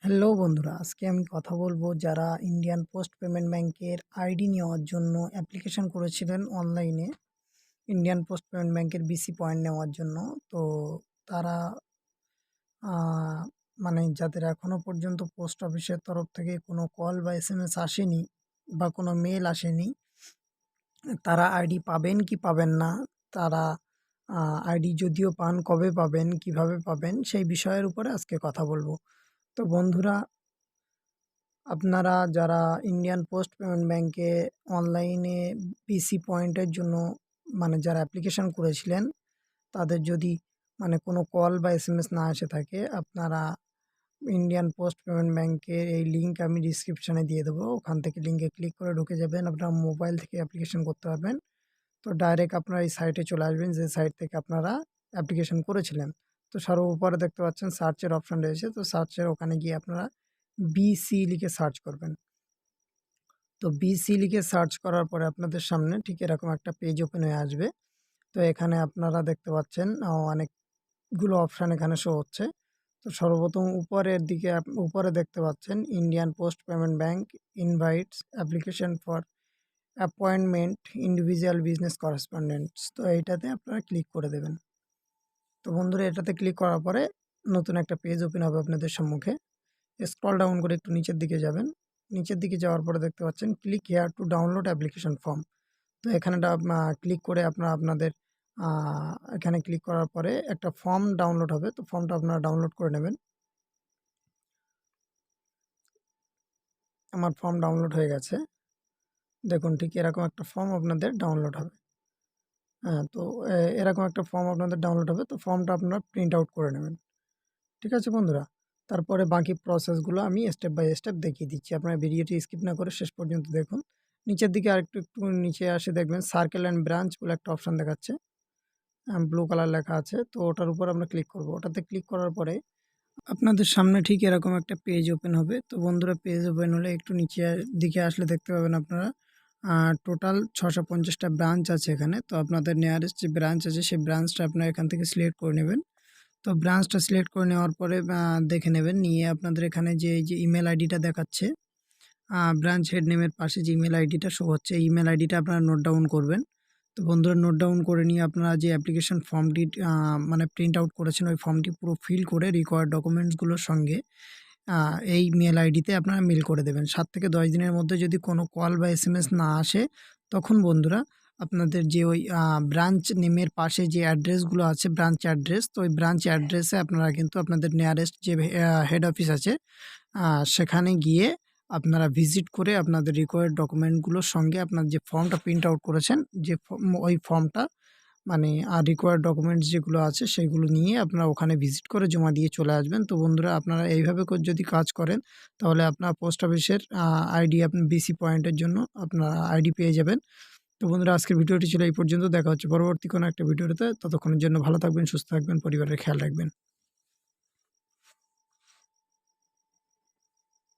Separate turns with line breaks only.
Hello বন্ধুরা, আজকে আমি কথা বলবো যারা ইন্ডিয়ান পোস্ট পেমেন্ট ব্যাংকের আইডি নেওয়ার জন্য অ্যাপ্লিকেশন করেছিলেন অনলাইনে ইন্ডিয়ান পোস্ট পেমেন্ট ব্যাংকের বিসি পয়েন্ট নেওয়ার জন্য। তো তারা মানে যাদের এখনও পর্যন্ত পোস্ট অফিসের তরফ থেকে কোনো কল বা এসএমএস আসেনি বা কোনো মেল আসেনি, তারা আইডি পাবেন কি পাবেন না, তারা আইডি যদিও পান কবে পাবেন, কিভাবে পাবেন, সেই বিষয়ের উপরে আজকে কথা বলবো। তো বন্ধুরা, আপনারা যারা ইন্ডিয়ান পোস্ট পেমেন্ট ব্যাংকে অনলাইনে পিসি পয়েন্টের জন্য যারা অ্যাপ্লিকেশন করেছিলেন, তাদের যদি কোনো কল বা এসএমএস না এসে থাকে, আপনারা ইন্ডিয়ান পোস্ট পেমেন্ট ব্যাংকের এই লিঙ্ক আমি ডিসক্রিপশানে দিয়ে দেবো। ওখান থেকে লিঙ্কে ক্লিক করে ঢুকে যাবেন, আপনারা মোবাইল থেকে অ্যাপ্লিকেশন করতে পারবেন। তো ডাইরেক্ট আপনারা এই সাইটে চলে আসবেন, যে সাইট থেকে আপনারা অ্যাপ্লিকেশন করেছিলেন। তো সর্বোপরে দেখতে পাচ্ছেন সার্চের অপশান রয়েছে। তো সার্চের ওখানে গিয়ে আপনারা বিসি লিখে সার্চ করবেন। তো বিসি লিখে সার্চ করার পরে আপনাদের সামনে ঠিক এরকম একটা পেজ ওপেন হয়ে আসবে। তো এখানে আপনারা দেখতে পাচ্ছেন অনেকগুলো অপশান এখানে শো হচ্ছে। তো সর্বপ্রথম উপরের দিকে উপরে দেখতে পাচ্ছেন Indian post payment bank invites application for appointment individual business correspondents. তো এইটাতে আপনারা ক্লিক করে দেবেন। তো বন্ধুরা, এটাতে ক্লিক করার পরে নতুন একটা পেজ ওপেন হবে আপনাদের সম্মুখে। স্ক্রল ডাউন করে একটু নিচের দিকে যাবেন। নিচের দিকে যাওয়ার পরে দেখতে পাচ্ছেন click here to download application form. তো এখানেটা ক্লিক করে আপনাদের এখানে ক্লিক করার পরে একটা ফর্ম ডাউনলোড হবে। তো ফর্মটা আপনারা ডাউনলোড করে নেবেন। আমার ফর্ম ডাউনলোড হয়ে গেছে। দেখুন, ঠিক এরকম একটা ফর্ম আপনাদের ডাউনলোড হবে। হ্যাঁ, তো এরকম একটা ফর্ম আপনাদের ডাউনলোড হবে। তো ফর্মটা আপনারা প্রিন্ট আউট করে নেবেন। ঠিক আছে বন্ধুরা, তারপরে বাকি প্রসেসগুলো আমি স্টেপ বাই স্টেপ দেখিয়ে দিচ্ছি। আপনারা ভিডিওটি স্কিপ না করে শেষ পর্যন্ত দেখুন। নিচের দিকে একটু নিচে আসে দেখবেন সার্কেল অ্যান্ড ব্রাঞ্চ বলে একটা অপশান দেখাচ্ছে, ব্লু কালার লেখা আছে। তো ওটার উপর আমরা ক্লিক করব। ওটাতে ক্লিক করার পরে আপনাদের সামনে ঠিক এরকম একটা পেজ ওপেন হবে। তো বন্ধুরা, পেজ ওপেন হলে একটু নিচে দিকে আসলে দেখতে পাবেন আপনারা টোটাল 650টা ব্রাঞ্চ আছে এখানে। তো আপনাদের নিয়ারেস্ট যে ব্রাঞ্চ আছে সেই ব্রাঞ্চটা আপনারা এখান থেকে সিলেক্ট করে নেবেন। তো ব্রাঞ্চটা সিলেক্ট করে নেওয়ার পরে দেখে নেবেন, নিয়ে আপনাদের এখানে যে এই যে ইমেল আইডিটা দেখাচ্ছে, ব্রাঞ্চ হেড নেমের পাশে যে ইমেল আইডিটা শো হচ্ছে, ইমেল আইডিটা আপনারা নোট ডাউন করবেন। তো বন্ধুরা, নোট ডাউন করে নিয়ে আপনারা যে অ্যাপ্লিকেশন ফর্মটি প্রিন্ট আউট করেছেন, ওই ফর্মটি পুরো ফিল করে রিকোয়ার্ড ডকুমেন্টসগুলোর সঙ্গে এই মেল আইডিতে আপনারা মেল করে দেবেন। 7 থেকে 10 দিনের মধ্যে যদি কোনো কল বা এসএমএস না আসে, তখন বন্ধুরা আপনাদের যে ওই ব্রাঞ্চ নেমের পাশে যে অ্যাড্রেসগুলো আছে, ব্রাঞ্চ অ্যাড্রেস, তো ওই ব্রাঞ্চ অ্যাড্রেসে আপনারা কিন্তু আপনাদের নিয়ারেস্ট যে হেড অফিস আছে সেখানে গিয়ে আপনারা ভিজিট করে আপনাদের রিকোয়ার্ড ডকুমেন্টগুলোর সঙ্গে আপনার যে ফর্মটা প্রিন্ট আউট করেছেন, যে ওই ফর্মটা রিকোয়ার্ড ডকুমেন্টস যেগুলো আছে সেগুলো নিয়ে আপনারা ওখানে ভিজিট করে জমা দিয়ে চলে আসবেন। তো বন্ধুরা, আপনারা এইভাবে যদি কাজ করেন, তাহলে আপনার পোস্ট অফিসের আইডি আপনি বিসি পয়েন্টের জন্য আপনারা আইডি পেয়ে যাবেন। তো বন্ধুরা, আজকের ভিডিওটি ছিল এই পর্যন্ত। দেখা হচ্ছে পরবর্তী কোনো একটা ভিডিওতে। ততক্ষণের জন্য ভালো থাকবেন, সুস্থ থাকবেন, পরিবারের খেয়াল রাখবেন।